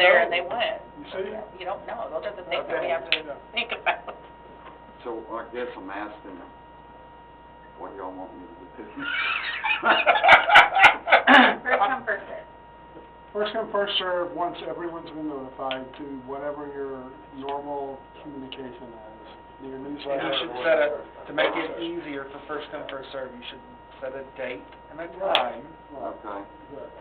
there and they went. You see? You don't know. Those are the things that we have to think about. So I guess I'm asking, what y'all want me to do? First come, first served. First come, first served, once everyone's been notified to whatever your normal communication is. Your newsletter. You should set a, to make it easier for first come, first serve, you should set a date and a time, Okay.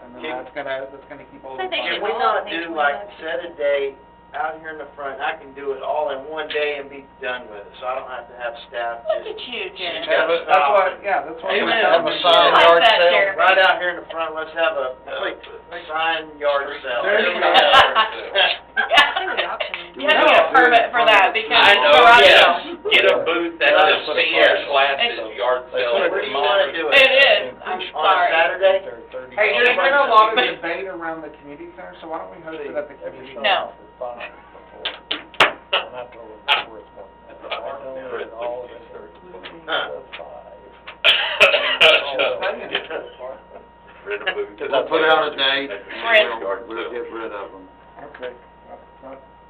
and then that's gonna keep all the. So they Can should we all not pay do 20 like, bucks. set a date out here in the front, I can do it all in one day and be done with it, so I don't have to have staff Look just. at you, Jen. Yeah, but That's what, yeah, that's what. Amen. Have a sign I like yard that, sale. Jeremy. Right out here in the front, let's have a sign yard sale. There you go. You have to get a permit for that because I know, garage yes. sale. Get a booth at the senior classes, yard sale. Where do you wanna do it? It is, I'm On a sorry. Saturday? Are you There's doing been a it? lot of debate around the community center, so why don't we host it at the community center? No. Rid of booth. We'll put out a date, Right. and we'll get rid of them. Okay.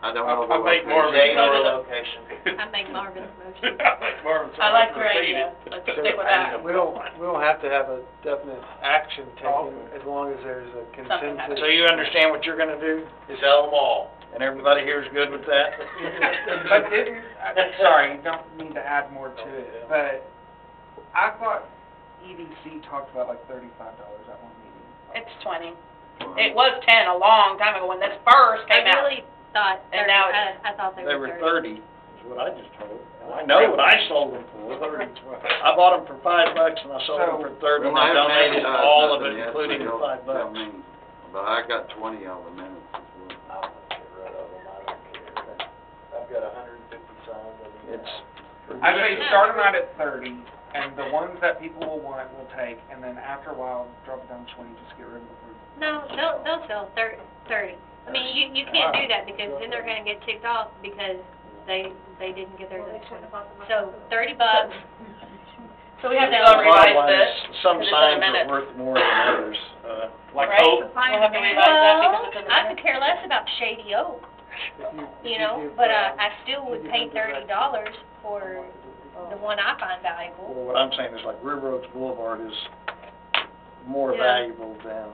I don't know. I'll make what more of they- Date or location. I make Marvin's motion. I like your idea. Let's stick with that. We don't have to have a definite action taken, as long as there's a Something happens. consensus. So you understand what you're gonna do? Sell them all. And everybody here is good with that? But didn't, sorry, you don't need to add more to it, but I thought EDC talked about like $35 at one meeting. It's 20. It was 10 a long time ago when this first came I out. really thought And 30, now I thought they were 30. is what I just told. I know what I sold them for. I bought them for $5 and I sold them for 30, and I Well, haven't donated advertised all of it, nothing yet, including so the don't tell $5. me. But I got 20 of them in it. I've got 150 signs. It's, I say start them out at 30, and the ones that people will want, we'll take, and then after a while, drop it down to 20, just get rid of them. No, they'll sell 30. I mean, you can't do that because then they're gonna get ticked off because they didn't get theirs at 20. So $30. So we have to go revise this. Some 'cause it's in the signs are minutes. worth more than others, like Right? Hope. We'll have to revise that because it's in the I minutes. could care less about Shady Oak, you know, but I still would pay $30 for the one I find valuable. Well, what I'm saying is like River Oaks Boulevard is more Yeah. valuable than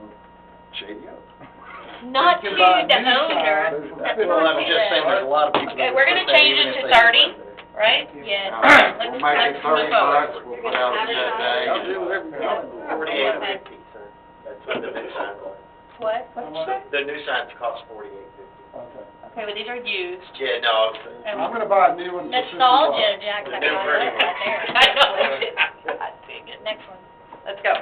Shady Oak. Not to You the can buy new owner. signs. That's Well, not I'm just saying there's a lot of people Okay, that we're would gonna put that change even it if to they 30, didn't live there. right? Yes. We'll Let's make it move 30 forward. bucks, we'll put out a set day. I'll do whatever you want. 48.50, sir. That's what the new signs are. What? What did you say? The new signs cost $48.50. Okay. Okay, well, these are used. Yeah, no, And I'm gonna buy a new one for $50. Nostalgia, Jack, that They're one pretty. right there. I know it is. God dang it. Next one. Let's go.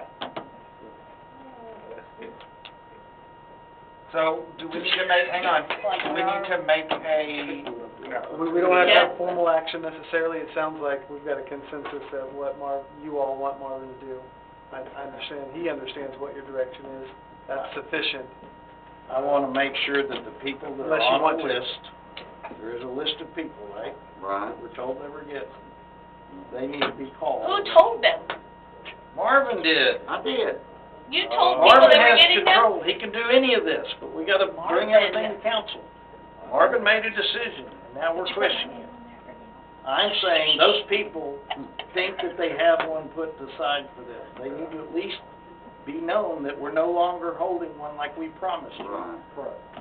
So, do we need to make, hang on, do we need to make a, We don't have to Yeah. have formal action necessarily, it sounds like we've got a consensus of what you all want Marvin to do. I understand, he understands what your direction is, that's sufficient. I wanna make sure that the people that are Unless you on want the to. list, there is a list of people, right? Right. We're told they were getting, they need to be called. Who told them? Marvin did. I did. You told people Marvin they were has getting them? control, he can do any of this, but we gotta bring Marvin. everything to council. Marvin made a decision, and now we're questioning it. I'm saying those people think that they have one put aside for them. They need to at least be known that we're no longer holding one like we promised. Right,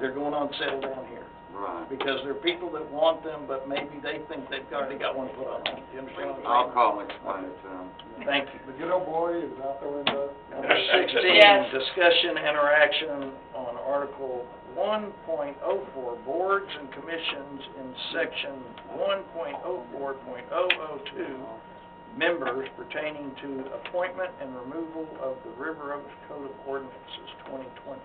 They're going on settle down here, right. because there are people that want them, but maybe they think they've already got one put on them. Do you understand what I'll I'm call and explain it to them. saying? Thank you. The good old boy is out the window. Number 16, Yes. discussion and or action on Article 1.04, boards and commissions in Section 1.04.002, members pertaining to appointment and removal of the River Oaks Code of Ordinances 2020.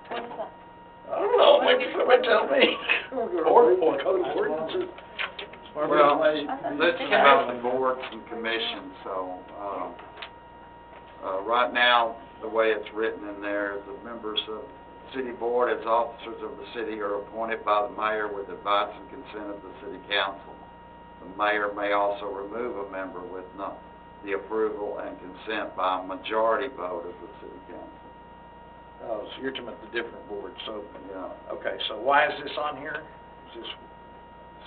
What is that? I don't know, maybe somebody tell me. Code of Ordinances. Well, this is about the boards and commissions, so, right now, the way it's written in there, the members of city board as officers of the city are appointed by the mayor with advice and consent of the city council. The mayor may also remove a member with the approval and consent by a majority vote of the city council. Oh, so you're talking about the different boards, so, Yeah. okay, so why is this on here? Is this,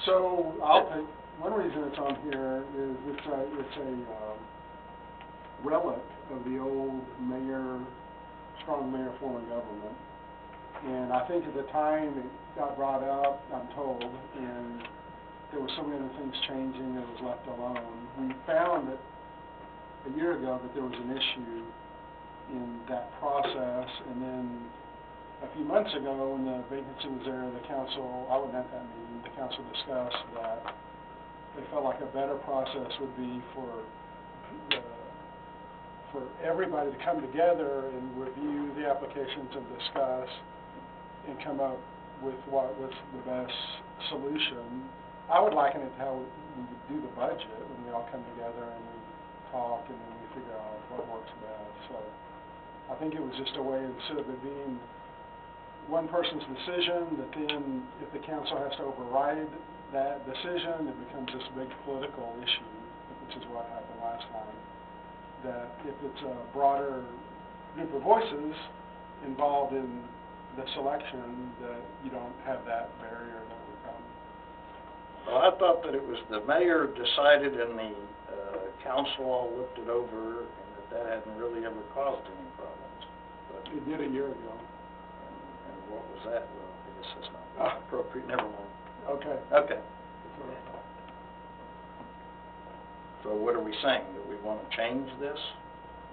So, I'll take, one reason it's on here is it's a relic of the old mayor, strong mayor form of government. And I think at the time it got brought up, I'm told, and there were so many other things changing, it was left alone. We found that a year ago that there was an issue in that process, and then a few months ago, when the vacancy was there, the council, I wasn't at that meeting, the council discussed that they felt like a better process would be for everybody to come together and review the applications and discuss and come up with what was the best solution. I would liken it to how we would do the budget, when we all come together and we talk and then we figure out what works best. So I think it was just a way, instead of it being one person's decision, that then if the council has to override that decision, it becomes this big political issue, which is what happened last time. That if it's a broader group of voices involved in the selection, that you don't have that barrier that would come. well, I thought that it was the mayor decided and the, council all looked it over, and that hadn't really ever caused any problems. But, It did a year ago. and what was that? Well, I guess that's not appropriate, never mind. Okay. Okay. So what are we saying, that we want to change this?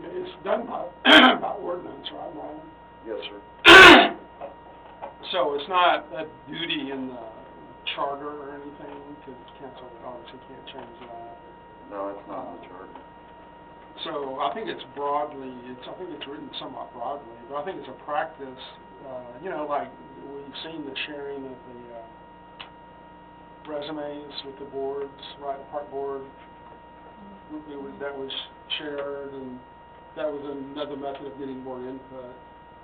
It's done by, by ordinance, right, Brian? Yes, sir. So it's not a duty in the charter or anything, because council obviously can't change that. No, it's not in the charter. So I think it's broadly, I think it's written somewhat broadly, but I think it's a practice, you know, like we've seen the sharing of the resumes with the boards, right, the park board. That was shared, and that was another method of getting more input,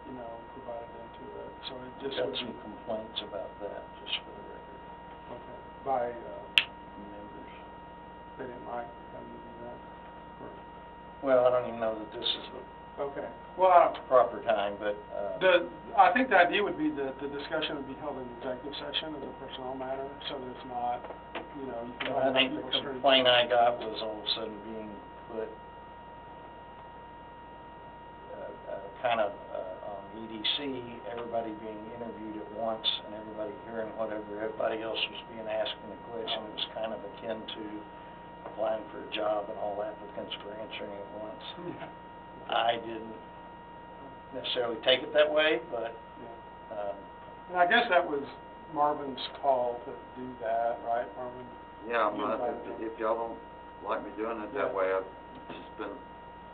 you know, provided into it. So it just Got would some be, complaints about that, just for the record, okay, by, from members. they didn't like having to do that. Well, I don't even know that this is the Okay, well, proper time, but, I think the idea would be that the discussion would be held in executive session as a personnel matter, so that it's not, you know, you can. I think the complaint I got was all of a sudden being put, kind of, on EDC, everybody being interviewed at once, and everybody hearing whatever everybody else was being asked in the question. It was kind of akin to applying for a job and all applicants were answering at once. I didn't necessarily take it that way, but, And I guess that was Marvin's call to do that, right, Marvin? Yeah, You invited them. if y'all don't like me doing it that Yeah. way, I've just been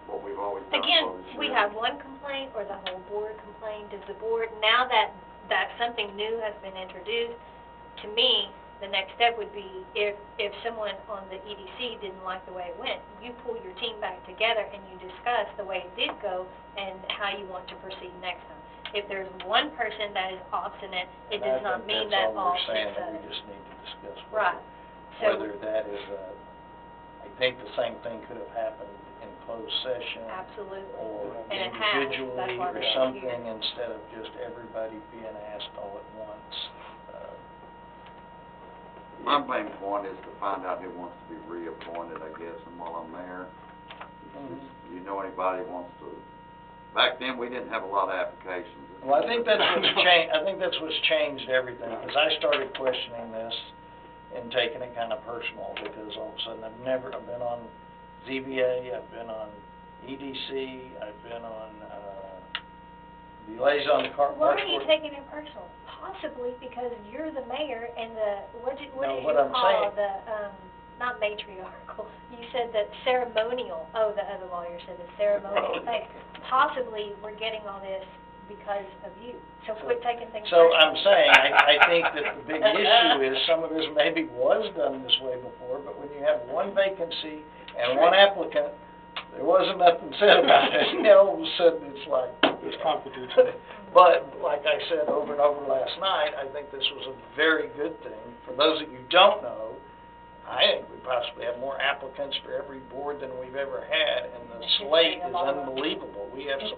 what we've always done. Again, for this we year. have one complaint, or the whole board complained. Does the board, now that something new has been introduced, to me, the next step would be, if someone on the EDC didn't like the way it went, you pull your team back together and you discuss the way it did go and how you want to proceed next time. If there's one person that is obstinate, it does not mean that all six that's all we're saying, that others. we just need to discuss Right. So, whether that is I think the same thing could have happened in closed session. absolutely. Or And it has, individually, that's why or they're something, here. instead of just everybody being asked all at once. My main point is to find out who wants to be reappointed, I guess, and while I'm there, if you know anybody who wants to, back then, we didn't have a lot of applications. Well, I think that's what's changed everything, because I started questioning this and taking it kind of personal, because all of a sudden I've been on ZBA, I've been on EDC, I've been on, the liaison to Park Why Board. are you taking it personal? Possibly because you're the mayor and what did No, you what I'm call saying- the, not matriarchal, you said that ceremonial, oh, the other lawyer said the ceremonial thing. Possibly we're getting all this because of you, so quit taking things So personal. I'm saying, I think that the big issue is some of this maybe was done this way before, but when you have one vacancy and one applicant, there wasn't nothing said about it. Now all of a sudden it's like. It's competition. But like I said over and over last night, I think this was a very good thing. For those of you who don't know, I think we possibly have more applicants for every board than we've ever had, and the It's just slate a is lot of them. unbelievable. We have some